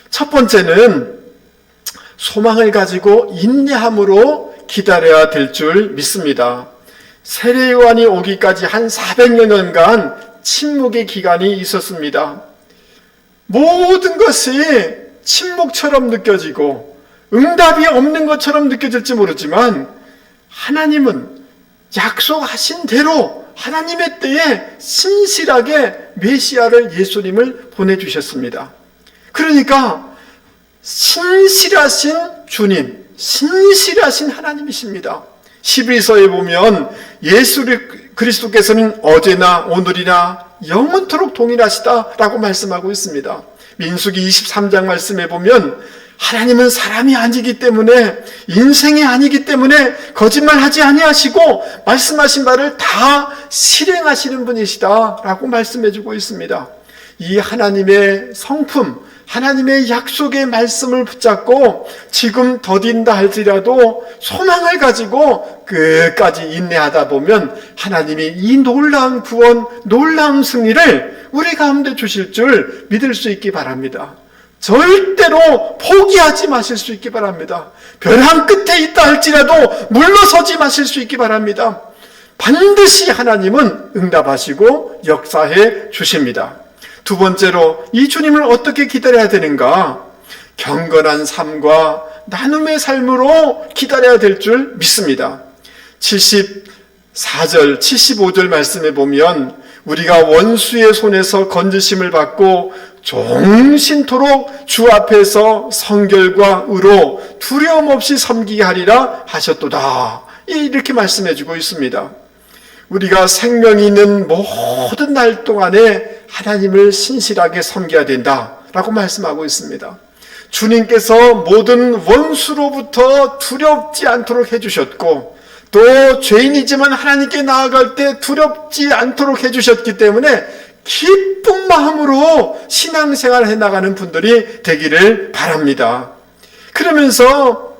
첫 번째는 소망을 가지고 인내함으로 기다려야 될 줄 믿습니다. 세례 요한이 오기까지 한 400여 년간 침묵의 기간이 있었습니다. 모든 것이 침묵처럼 느껴지고 응답이 없는 것처럼 느껴질지 모르지만 하나님은 약속하신 대로 하나님의 때에 신실하게 메시아를, 예수님을 보내주셨습니다. 그러니까 신실하신 주님, 신실하신 하나님이십니다. 히브리서에 보면 예수 그리스도께서는 어제나 오늘이나 영원토록 동일하시다라고 말씀하고 있습니다. 민수기 23장 말씀에 보면 하나님은 사람이 아니기 때문에, 인생이 아니기 때문에 거짓말하지 아니하시고 말씀하신 바를 다 실행하시는 분이시다라고 말씀해주고 있습니다. 이 하나님의 성품, 하나님의 약속의 말씀을 붙잡고 지금 더딘다 할지라도 소망을 가지고 끝까지 인내하다 보면 하나님이 이 놀라운 구원, 놀라운 승리를 우리 가운데 주실 줄 믿을 수 있기 바랍니다. 절대로 포기하지 마실 수 있기 바랍니다. 벼랑 끝에 있다 할지라도 물러서지 마실 수 있기 바랍니다. 반드시 하나님은 응답하시고 역사해 주십니다. 두 번째로 이 주님을 어떻게 기다려야 되는가? 경건한 삶과 나눔의 삶으로 기다려야 될 줄 믿습니다. 74절, 75절 말씀에 보면 우리가 원수의 손에서 건지심을 받고 종신토록 주 앞에서 성결과 의로 두려움 없이 섬기게 하리라 하셨도다. 이렇게 말씀해 주고 있습니다. 우리가 생명이 있는 모든 날 동안에 하나님을 신실하게 섬겨야 된다라고 말씀하고 있습니다. 주님께서 모든 원수로부터 두렵지 않도록 해주셨고 또 죄인이지만 하나님께 나아갈 때 두렵지 않도록 해주셨기 때문에 기쁜 마음으로 신앙생활을 해나가는 분들이 되기를 바랍니다. 그러면서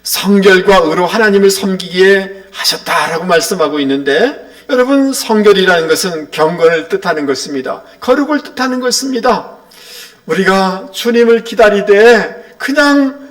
성결과 의로 하나님을 섬기기에 하셨다라고 말씀하고 있는데, 여러분, 성결이라는 것은 경건을 뜻하는 것입니다. 거룩을 뜻하는 것입니다. 우리가 주님을 기다리되 그냥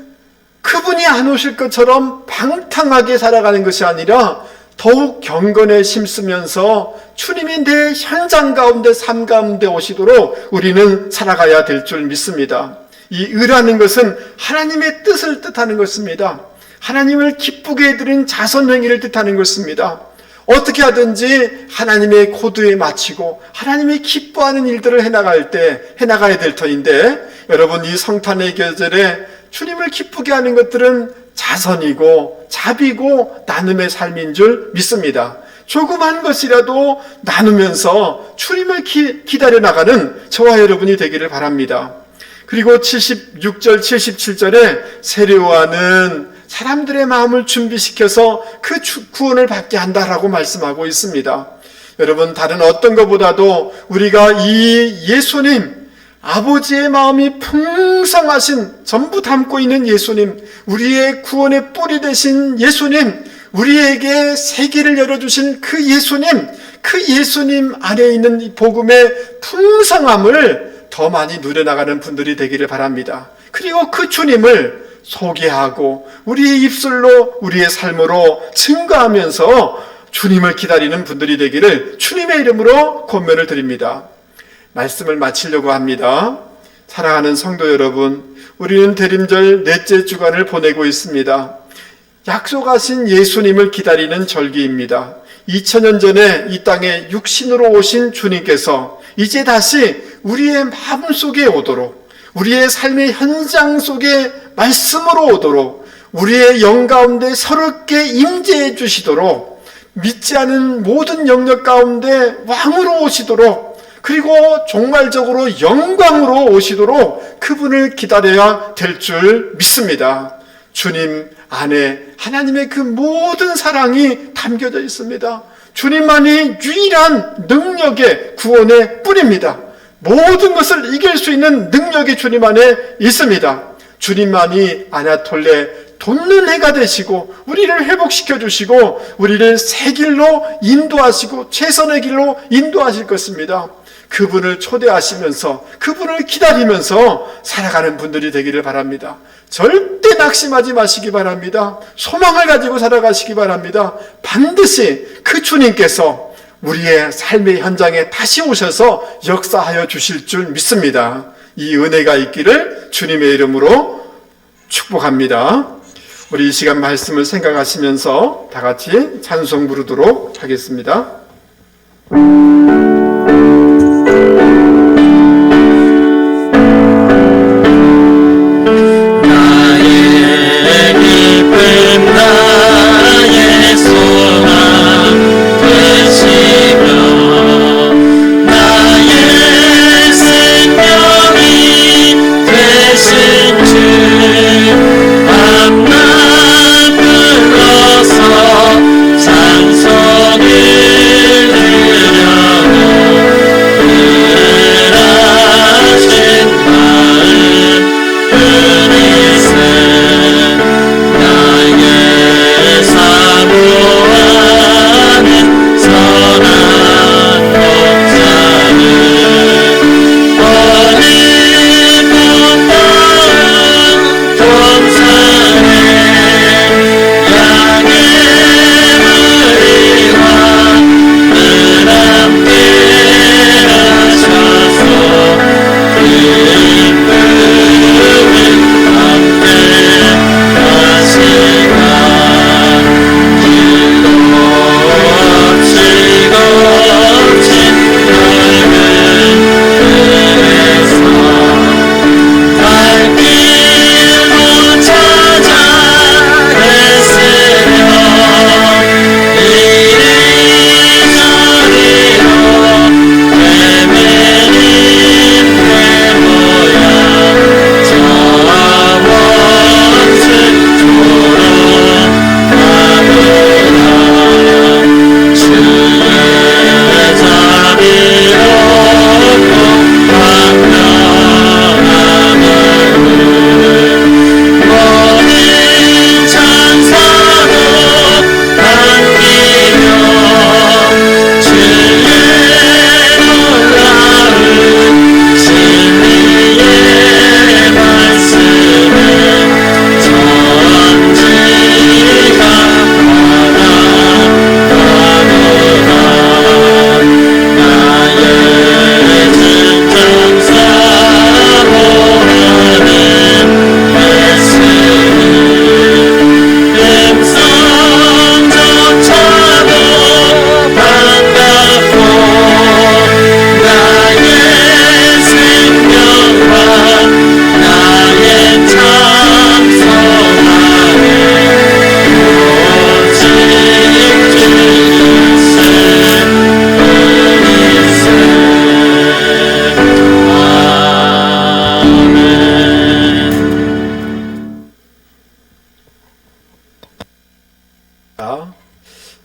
그분이 안 오실 것처럼 방탕하게 살아가는 것이 아니라 더욱 경건에 힘쓰면서 주님이 내 현장 가운데, 삶 가운데 오시도록 우리는 살아가야 될 줄 믿습니다. 이 의라는 것은 하나님의 뜻을 뜻하는 것입니다. 하나님을 기쁘게 해드린 자선행위를 뜻하는 것입니다. 어떻게 하든지 하나님의 코드에 맞추고 하나님이 기뻐하는 일들을 해나가야 될 터인데, 여러분, 이 성탄의 계절에 주님을 기쁘게 하는 것들은 자선이고 자비고 나눔의 삶인 줄 믿습니다. 조그만 것이라도 나누면서 주님을 기다려 나가는 저와 여러분이 되기를 바랍니다. 그리고 76절, 77절에 세례 요한은 사람들의 마음을 준비시켜서 그 구원을 받게 한다라고 말씀하고 있습니다. 여러분, 다른 어떤 것보다도 우리가 이 예수님, 아버지의 마음이 풍성하신, 전부 담고 있는 예수님, 우리의 구원의 뿌리 되신 예수님, 우리에게 세계를 열어주신 그 예수님 안에 있는 이 복음의 풍성함을 더 많이 누려나가는 분들이 되기를 바랍니다. 그리고 그 주님을 소개하고 우리의 입술로, 우리의 삶으로 증거하면서 주님을 기다리는 분들이 되기를 주님의 이름으로 권면을 드립니다. 말씀을 마치려고 합니다. 사랑하는 성도 여러분, 우리는 대림절 넷째 주간을 보내고 있습니다. 약속하신 예수님을 기다리는 절기입니다. 2000년 전에 이 땅에 육신으로 오신 주님께서 이제 다시 우리의 마음 속에 오도록, 우리의 삶의 현장 속에 말씀으로 오도록, 우리의 영 가운데 새롭게 임재해 주시도록, 믿지 않은 모든 영역 가운데 왕으로 오시도록, 그리고 종말적으로 영광으로 오시도록 그분을 기다려야 될 줄 믿습니다. 주님 안에 하나님의 그 모든 사랑이 담겨져 있습니다. 주님만이 유일한 능력의 구원의 뿌리입니다. 모든 것을 이길 수 있는 능력이 주님 안에 있습니다. 주님만이 아나톨레 돋는 해가 되시고 우리를 회복시켜 주시고 우리를 새 길로 인도하시고 최선의 길로 인도하실 것입니다. 그분을 초대하시면서 그분을 기다리면서 살아가는 분들이 되기를 바랍니다. 절대 낙심하지 마시기 바랍니다. 소망을 가지고 살아가시기 바랍니다. 반드시 그 주님께서 우리의 삶의 현장에 다시 오셔서 역사하여 주실 줄 믿습니다. 이 은혜가 있기를 주님의 이름으로 축복합니다. 우리 이 시간 말씀을 생각하시면서 다 같이 찬송 부르도록 하겠습니다.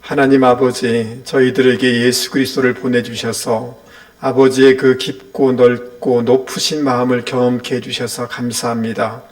하나님 아버지, 저희들에게 예수 그리스도를 보내주셔서 아버지의 그 깊고 넓고 높으신 마음을 경험케 해주셔서 감사합니다.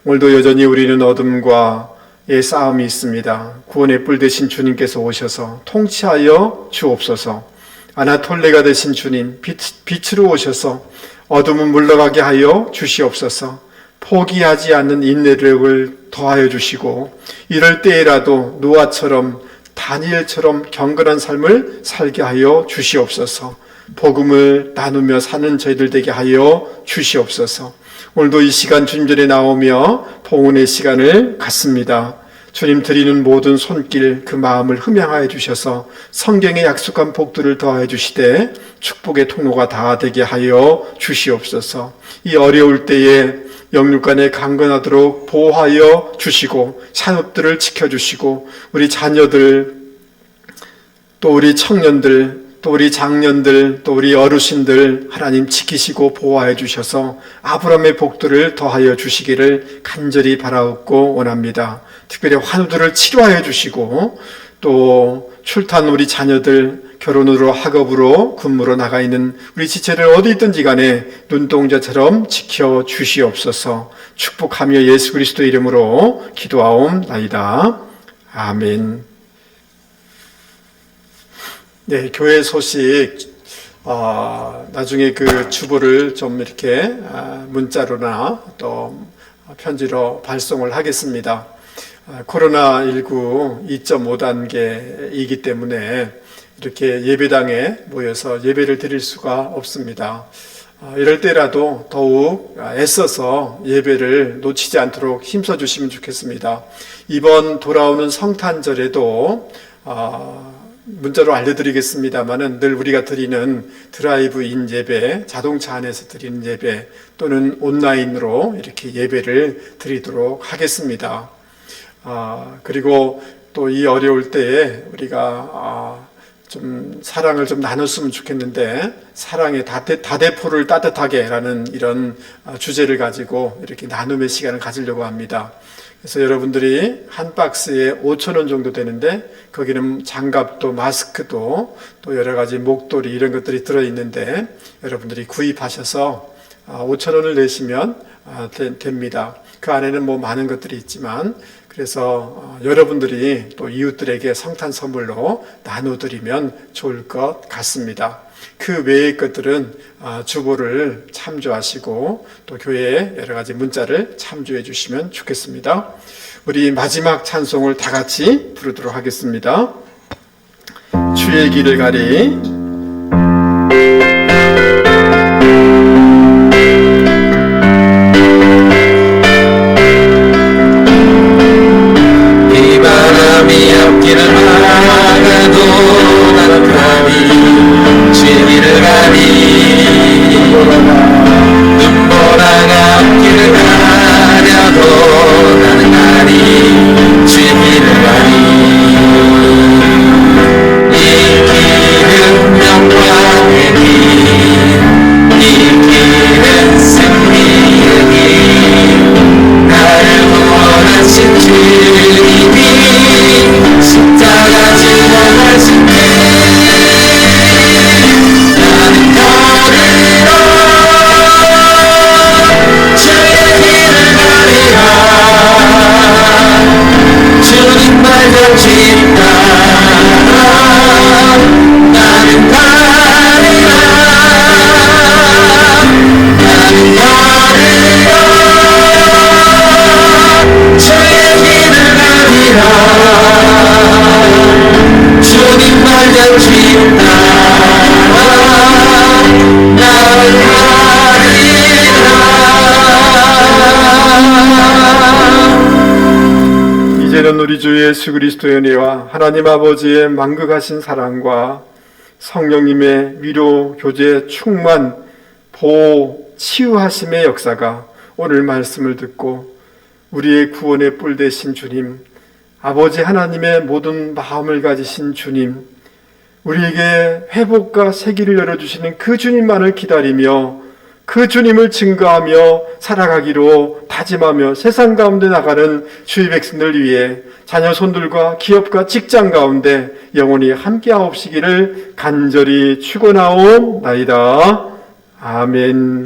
오늘도 여전히 우리는 어둠과의 싸움이 있습니다. 구원의 뿔 되신 주님께서 오셔서 통치하여 주옵소서. 아나톨레가 되신 주님, 빛으로 오셔서 어둠은 물러가게 하여 주시옵소서. 포기하지 않는 인내력을 더하여 주시고 이럴 때에라도 노아처럼 다니엘처럼 경건한 삶을 살게 하여 주시옵소서. 복음을 나누며 사는 저희들 되게 하여 주시옵소서. 오늘도 이 시간 주님 전에 나오며 봉헌의 시간을 갖습니다. 주님 드리는 모든 손길 그 마음을 흠양하여 주셔서 성경의 약속한 복들을 더하여 주시되 축복의 통로가 다 되게 하여 주시옵소서. 이 어려울 때에 영육간에 강건하도록 보호하여 주시고 산업들을 지켜주시고 우리 자녀들 또 우리 청년들 또 우리 장년들 또 우리 어르신들 하나님 지키시고 보호하여 주셔서 아브라함의 복들을 더하여 주시기를 간절히 바라옵고 원합니다. 특별히 환우들을 치료하여 주시고 또 출탄 우리 자녀들 결혼으로 학업으로 군무로 나가 있는 우리 지체들 어디 있든지 간에 눈동자처럼 지켜 주시옵소서. 축복하며 예수 그리스도 이름으로 기도하옵나이다. 아멘. 네, 교회 소식 나중에 그 주보를 좀 이렇게 문자로나 또 편지로 발송을 하겠습니다. 코로나19 2.5단계이기 때문에 이렇게 예배당에 모여서 예배를 드릴 수가 없습니다. 이럴 때라도 더욱 애써서 예배를 놓치지 않도록 힘써 주시면 좋겠습니다. 이번 돌아오는 성탄절에도 문자로 알려드리겠습니다만은 늘 우리가 드리는 드라이브인 예배, 자동차 안에서 드리는 예배 또는 온라인으로 이렇게 예배를 드리도록 하겠습니다. 그리고 또 이 어려울 때에 우리가 좀 사랑을 좀 나눴으면 좋겠는데 사랑의 다대포를 따뜻하게 라는 이런 주제를 가지고 이렇게 나눔의 시간을 가지려고 합니다. 그래서 여러분들이 한 박스에 5,000원 정도 되는데 거기는 장갑도 마스크도 또 여러 가지 목도리 이런 것들이 들어있는데 여러분들이 구입하셔서 5,000원을 내시면 됩니다. 그 안에는 뭐 많은 것들이 있지만 그래서 여러분들이 또 이웃들에게 성탄 선물로 나눠드리면 좋을 것 같습니다. 그 외의 것들은 주보를 참조하시고 또 교회에 여러 가지 문자를 참조해 주시면 좋겠습니다. 우리 마지막 찬송을 다 같이 부르도록 하겠습니다. 주의 길을 가리. 바람이 앞길을 막아도 나는 가리 주의 길을 가리 눈보라가 앞길을 가려도 나는 가리 주의 길을 가리 이 길은 영광의 길 이 길은 승리의 길 나를 구원하신 주님이 십자가 지고 가신 길 나는 걸으러 주의 길을 가리라 주님 말씀 짓다 나는 가리라 나는 걸으러 주의 길을 가리라 주님 말씀 짓다 나는 가리라. 이제는 우리 주 예수 그리스도의 은혜와 하나님 아버지의 만극하신 사랑과 성령님의 위로, 교제, 충만, 보호, 치유하심의 역사가 오늘 말씀을 듣고 우리의 구원의 뿔 되신 주님, 아버지 하나님의 모든 마음을 가지신 주님, 우리에게 회복과 세기를 열어주시는 그 주님만을 기다리며 그 주님을 증거하며 살아가기로 다짐하며 세상 가운데 나가는 주의 백성들 위해 자녀 손들과 기업과 직장 가운데 영원히 함께하옵시기를 간절히 축원하옵나이다. 아멘.